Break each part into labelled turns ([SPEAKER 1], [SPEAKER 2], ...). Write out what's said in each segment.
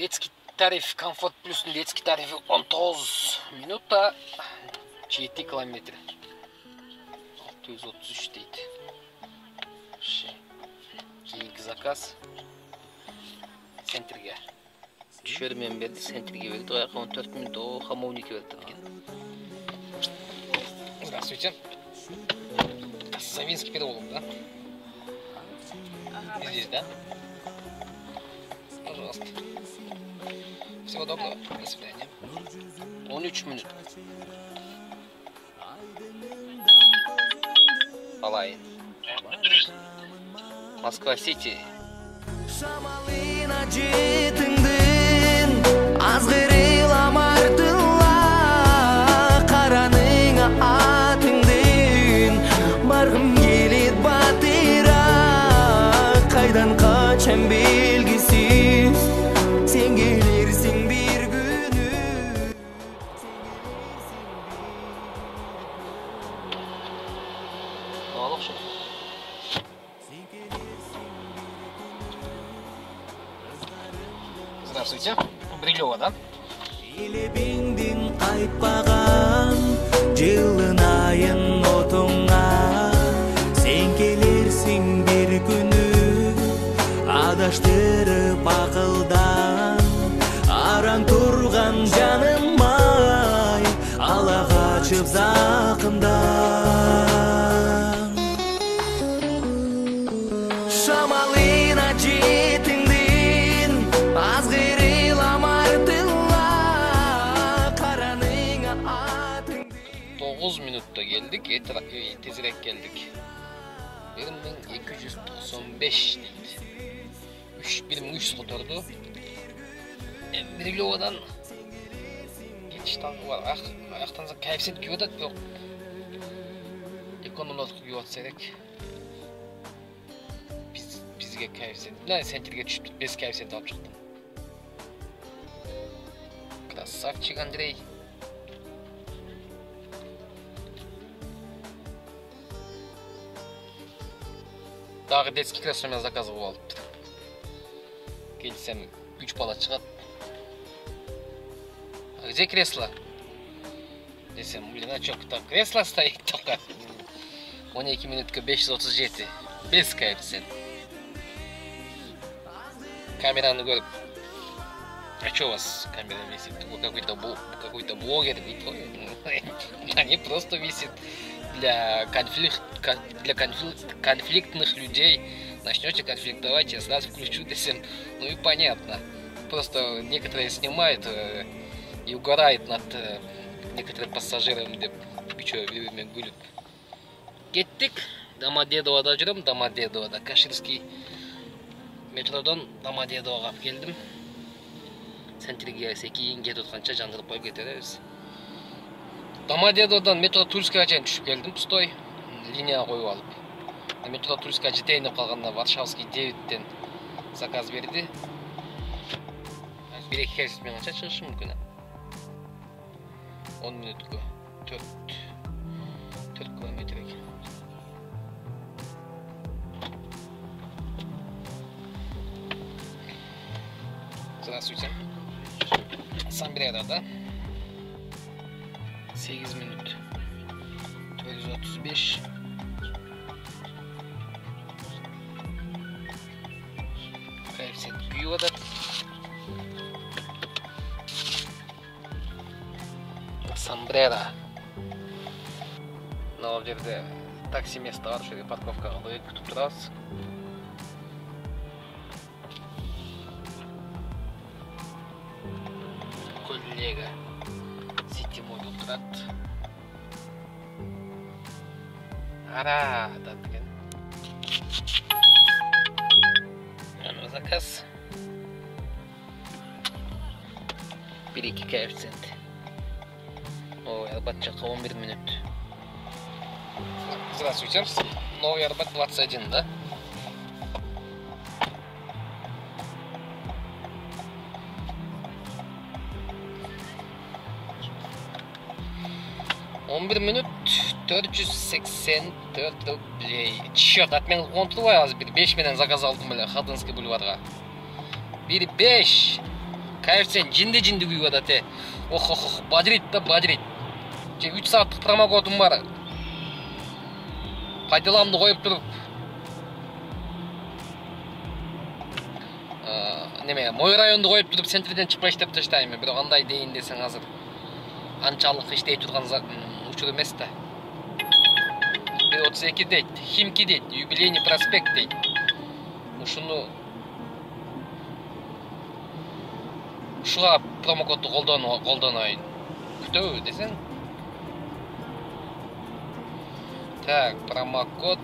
[SPEAKER 1] Детский тариф, комфорт плюстун детский тарифи 19 минутта 7 километр. 633 дейт. Кийинки заказ центрге. Түшөрмен берди, центрге берди. 14 минут о хамовнике берди экен. Здравствуйте. Савинский переулок, да? Здесь, да? Пожалуйста. Всего доброго. До свидания. 13 минут. Алайын. Москва-Сити.
[SPEAKER 2] Шамалына жетіңдің, азғырылам артыла, қараныңа атыңдың, барғым келет батыра, қайдан қачам белгісіз, сен келерсің бір күні.
[SPEAKER 1] Аллах шо. Здравствуйте. Брилева, да?
[SPEAKER 2] Елебеңден қайтпаған жылын айын отыңа, сен келерсің бір күні, адаштырып ақылдан, араң тұрған жаным ай, ала қачып зақымдан. Шамалына жетіңден, азғырылам артыла, қараныңа атыңден.
[SPEAKER 1] 9 минутта geldik, tezirek geldik. 1295 deydi. 1300 kotordu. Briliova'dan geçiş tankı var. Ayaktanıza koeffisient kuyudat yok. Ekonomik kuyudat serek. Bizge koeffisient. Ne sentirge düşüp 5 koeffisient alıp çıktım. Красавчик Андрей. Дағы детский кресло мен заказ қылып алыпты. Келсем 3 бала шығады. Где кресло? Десем, блин, а чё, кресло стоит только. 12 минутка 537. Без коэффициент. Камераны көріп. А чё у вас камера висит? Вы какой-то блогер, ведь? Они просто висят для конфликтных людей. Начнете конфликтовать, я сразу включу десем. Ну и понятно. Просто некоторые снимают и угорают над некоторым пассажиром, деп бирмен күлүп. Кеттик. Домодедовода жүрөм, Домодедовода. Каширский метродон Домодедового келдим. Центрге кейін кетіп отқанша жандырып қойып кетербіз. Домодедоводан метро Тульскіге чейин түшүп келдим, пустой линияға қойып алып. Метро Тульскіге жетейин деп қалғанда Варшавский 9-тен заказ берді. 1-2 коэффициентмен қанша шығышы мүмкін? 10 минутқа 4 километр екен. Здравствуйте. Самбреда, да? 8 минут. 435. Коэффициент күйіп атат. Самбреда. Мына жерде такси место бар, ошол жерге парковкага коюп күтүп турабыз. Коллега Сити Мобил турат. Ара, да деген. Ana заказ. 1-2 коэффициент. Новый Арбат жаққа 11 минут. Здравствуйте. Новый Арбат 21, да? минут 484 рублей. Черт, от мен ұмытылбай азыр 5 менен заказ алдым эле Хадынский бульварга. 1-5. коэффициент жинде күйіп атат. Ох, бадрит да бадрит. 3 сааттык промокодум бар. Пайдаламды коюп туруп. Неме, мой районду коюп туруп центрден чыкпай иштеп таштайм. Бирок андай дейин десең азыр анчалык иштей турган учур эмес да. 32 дейт, Химки дейт, Юбилейный проспект дейт. Ушуну ушуга промокодду колдонойн. Күтөбү десең? Так, промокод.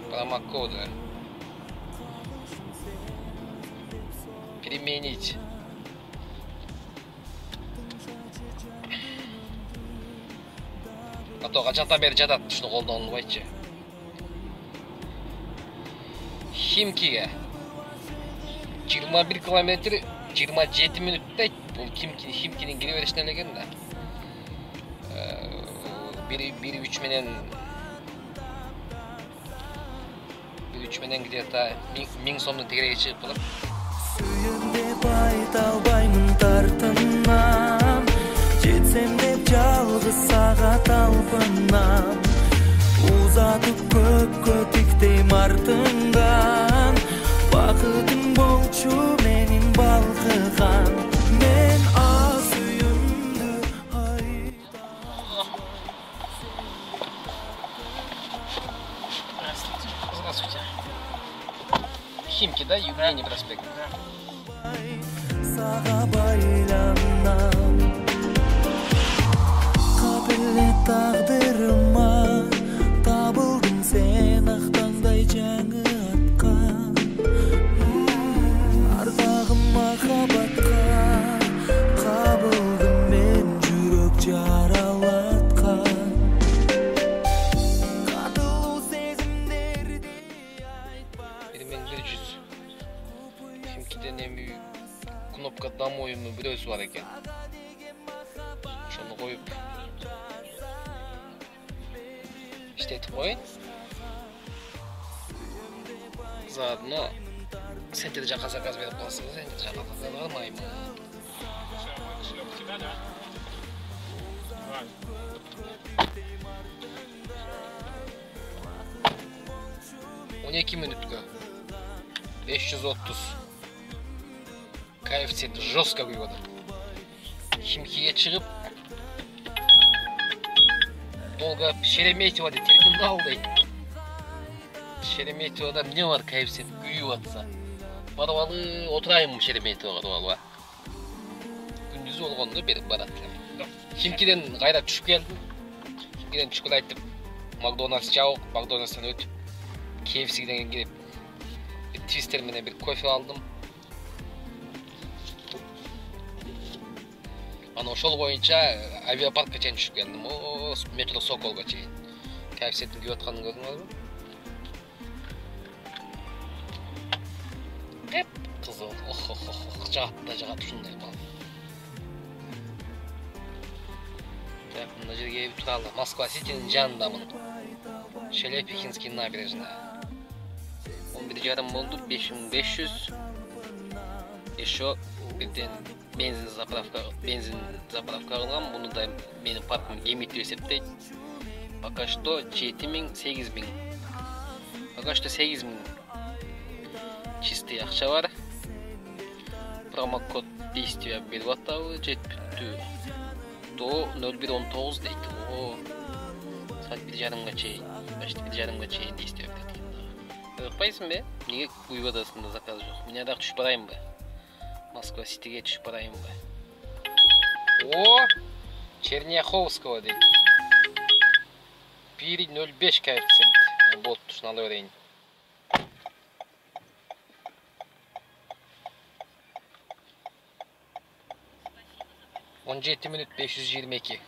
[SPEAKER 1] Промокоды. Применить. А то качантан бери жатат, ушуну колдонбойчу. Химкиге 21 километр 27 минут дейт. Бул Химкинин кире беришине элеген да. 1.3 менен где-то 1000 сомдун тегереге чыгып калат.
[SPEAKER 2] Сүйем деп айта албаймын тартынам, жетсем деп жалгыз сага талпынам. Узатып көккө тиктейм артыңдан, бакытың болчу менин балкыган. Мен сүйүмдү
[SPEAKER 1] Здравствуйте. Химки, да? Юбилейный проспект.
[SPEAKER 2] сага байланам. Кабилет тагдырыма табылдың сен ақтаңдай жаңы атқа. Ардағым махаббатқа қабылдым мен жүрек жаралатқан. Қатылу сезімдерді айтпай.
[SPEAKER 1] 1100. Химкиден эми кнопка домоймун бирөөсү бар экен. Ошону коюп иштетип коюн. Заодно сендер жака заказ берип калсаңыз, сендер жака заказ алмаймын.
[SPEAKER 3] Кошелек у тебя, да? Ладно.
[SPEAKER 1] 12 минутка 530. Коэффициент жестко күйүп атат. Химкиге чыгып долго Шереметьево дейт, терминал дейт. Шереметьевода эмне бар, коэффициент күйүп атса. Барып алып отурайм Шереметьевого тууралуу. Күндүзү болгондо берип барат элем. Химкиден кайра түшүп келдим. Химкиден түшкөн айтып Макдональдс жабык, Макдональдстан өтүп KFC'ден кирип твистер менен бир кофе алдым. Аны ошол боюнча авиапаркка чейин түшүп келдим. Метро Соколго чейин. Коэффициенттин күйүп атканын көрдүңүзбү? Кеп кызыл. Жагат ушундай мал. Так, мына жерге келип туралы. Москва Ситинин жанындамын. Шелепихинский набережная. 11:30 болду, 5500. Еще бирден бензин заправка кылгам. Муну да менин паркым кемит деп эсептейт. Пока что 7000, 8000. Пока что 8000 чистый акча бар. Промокод действия берип атабы, жетпүттү. До 0119 дейт. Саат 1:30 чейин, почти 1:30 чейин действия берет. Ыкпайсың бе? Неге күйүп атасың да заказ жок? Мен дагы түшүп барайынбы? Москва Ситиге түшүп барайынбы? Черняховского дейт. 1.05 коэффициент. Вот, ушуну ала берейин. Он 17 минут 522.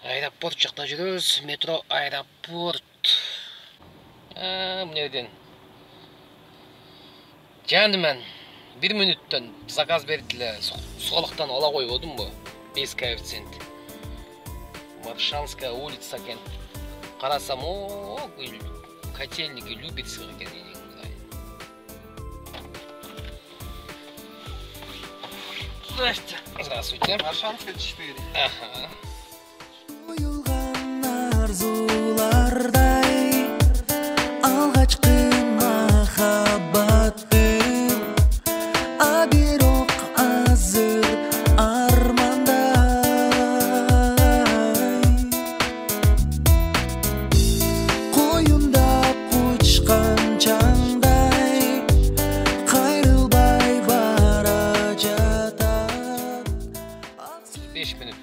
[SPEAKER 1] Аэропорт жакта жүрөбүз. Метро аэропорт. Мына жерден. Жандыман 1 минуттан заказ берип эле солуктан ала койбодумбу? 5 коэффициент. Маршанская улица экен. Карасам, котельники любит сыр екен. Здрасте. Здравствуйте.
[SPEAKER 4] Маршанская 4.
[SPEAKER 1] Ага.
[SPEAKER 2] Oyulgan arzularday alğaçqı mahabbatim abirok azır armanday qoyunda uçqan çаңдай qayrılbay bara jatar
[SPEAKER 1] 5 minut.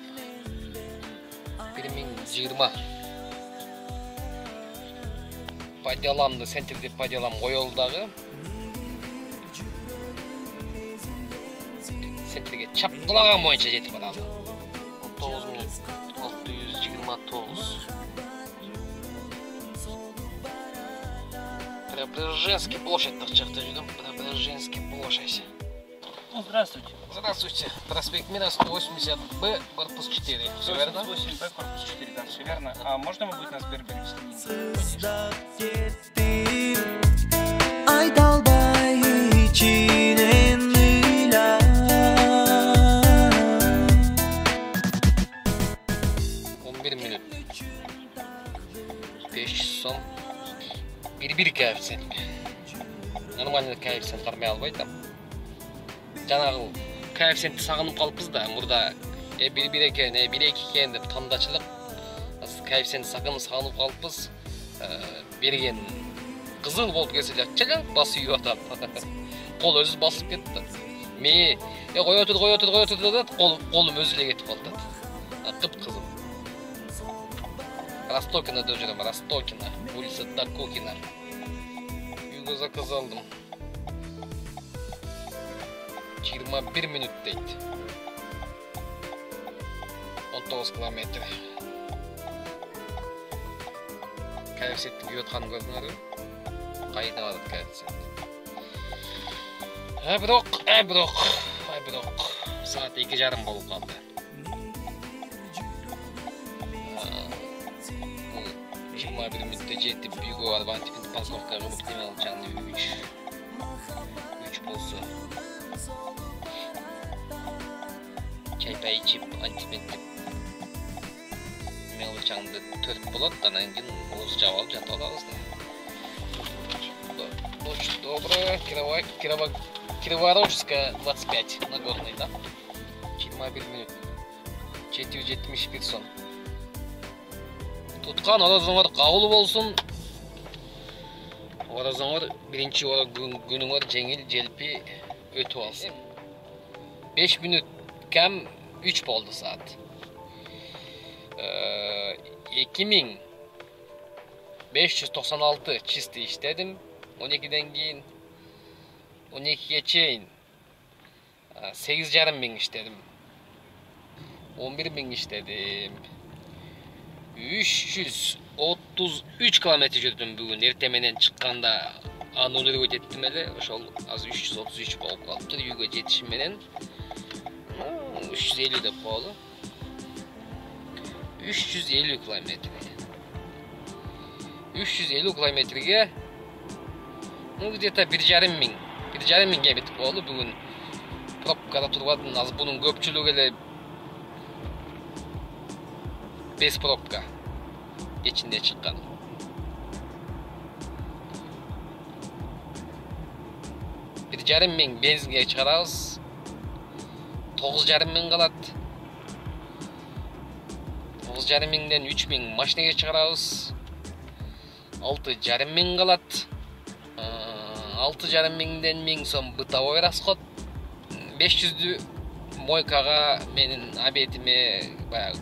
[SPEAKER 1] 1020. Пайдаланды, сентерде пайдалан қойылдағы. Сентерге чапқылаған бойынша жетіп барады. 9629. Преображенский площадь шықты жүрдім. Преображенский площадь.
[SPEAKER 3] Здравствуйте.
[SPEAKER 1] Здравствуйте. Проспект Мира 180Б, корпус 4. Все верно?
[SPEAKER 3] 8Б, корпус 4, да, все верно. А можно вы будете нас перевести?
[SPEAKER 2] Сыздап кетtim айта албай içinen ыйлай
[SPEAKER 1] 11 minut. 500 сом. Bir коэффициент. Нормальный коэффициент қармай албайды. Жаңағы коэффициентті сағынып қалыппыз да, мұрда 1 екен, 1 екен деп таңдачылық. Коэффициентті сағынып қалыппыз. Берген қызыл болып келсе чалаң басы үйіп атады. Қол өзі басып кетті. Ме, қой отыр деді, қолым өзіле кетіп қалды. Қып-қызыл. Ростокина да жүрем, Ростокина, улица Докукина. Үйге заказ алдым. 21 minut deydi. 19 kilometre. Koeffitsiyentni kuyotqanini ko'rdinglar. Qayda boradi koeffitsiyent? Biroq. Saat 2:30 bo'lib qoldi. 21 minutda jetib uyga borib, antipin parkovkaga qilib demalchani 3 bo'lsa. Çaypay içip antipentip mevlüçandı 4 болады, анан кийин оозу жаап алып жатып алабыз да. Очень добро. Кировоградская 25, Нагорный, да? 21 minut. 771 сом. Туткан оразыңар кабыл болсун. Оразыңар биринчи күнүңөр жеңил желпи өтүп алсын. 5 minut kam 3 oldu saat. 2596 çisti işledim. 12'den keyin 12'ye çeyin 8,5 bin işledim. 11 bin işledim. 333 kilometre yürüdüm bugün. Ertemenen çıkkanda anonları ödettim hele. Oşol az 333 bolup kalıptır. Uyga jetişimenen 350 de pahalı. 350 kilometre. 350 kilometrege где-то 1,5 bin. 1,5 binge bitip pahalı bugün. Propkada turbatın az bunun köpçülüğü ele 5 propka içinde çıkan. Bir yarım bin benzinge çıkarağız. 9,5 bin kalat. 9,5 binden 3 bin maşineye çıkarağız. 6,5 bin kalat. 6,5 binden 1000 son bıtavoy raskhod. 500'lü moykaga menin abetime bayağı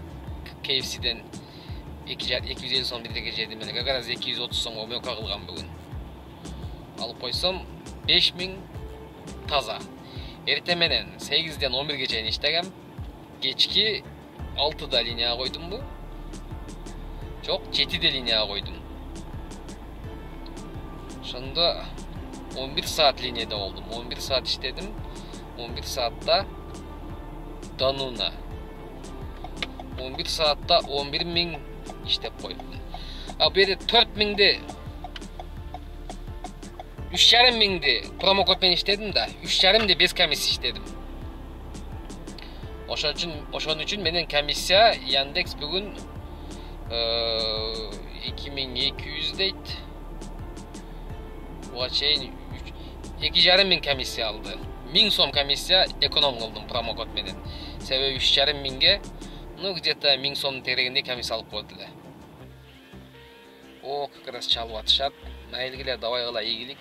[SPEAKER 1] KFC'den 250 son bir jedim ele. Garaz 230 son moyka kılgan bugün. Alıp koysam 5000 taza. Ertemenen 8'den 11'ge çeyin iştegem. Geçki 6'da lineye koydum bu. Çok 7'de lineye koydum. Sonunda 11 saat liniyede oldum. 11 saat işledim. 11 saatte Danuna. 11 saatte 11 bin işlep koydum. Abi 4 binde 3,5 mingdi pромокодмен иштедим да, 3,5 без комиссия иштедим. Ошон үчүн менен комиссия Яндекс бүгүн 2200 дейт. Буга чейин 2,5 миң комиссия алды. 1000 сом комиссия эконом кылдым промокод менен. Себеби 3,5 миңге, ну где-то 1000 сом терегинде комиссия алып койду эле. О, как раз чалып атышат. Майлгилер, давай кыла ийгилик.